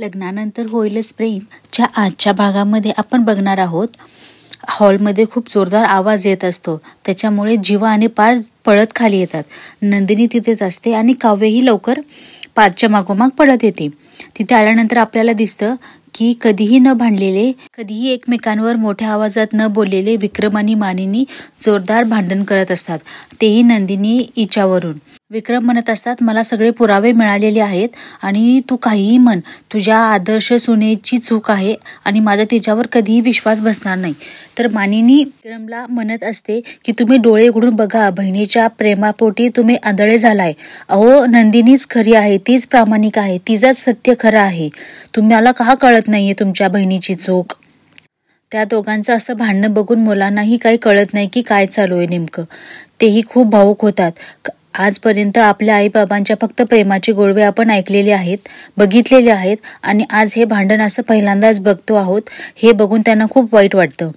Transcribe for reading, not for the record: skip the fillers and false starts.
लग्नानंतर होईलच प्रेमच्या आजच्या भागामध्ये आपण बघणार आहोत. हॉलमध्ये खूप जोरदार आवाज येत असतो, त्याच्यामुळे जीवा आणि पार्थ पळत खाली येतात. नंदिनी तिथेच असते आणि काव्यही लवकर पार्थच्या मागोमाग पळत येते. तिथे आल्यानंतर आपल्याला दिसतं की कधीही न भांडलेले, कधीही एकमेकांवर मोठ्या आवाजात न बोललेले विक्रम आणि मानिनी जोरदार भांडण करत असतात, तेही नंदिनी हिच्यावरून. विक्रम म्हणत असतात, मला सगळे पुरावे मिळालेले आहेत आणि तू काहीही म्हण, तुझ्या आदर्श सुनेची चूक आहे आणि माझा तिच्यावर कधीही विश्वास बसणार नाही. तर मानिनी विक्रमला म्हणत असते की तुम्ही डोळे उघडून बघा, बहिणीच्या प्रेमापोटी तुम्ही आंधळे झालाय. अहो, नंदिनीच खरी आहे, तीच प्रामाणिक आहे, तिचाच सत्य खरं आहे. तुम्हाला का कळत नाहीये तुमच्या बहिणीची चूक? त्या दोघांचं असं भांडणं बघून मुलांनाही काही कळत नाही की काय चालू आहे नेमकं. तेही खूप भावूक होतात. आजपर्यंत आपल्या आईबाबांच्या फक्त प्रेमाचे गोडवे आपण ऐकलेले आहेत, बघितलेले आहेत आणि आज हे भांडण असं पहिल्यांदाच बघतो आहोत. हे बघून त्यांना खूप वाईट वाटतं.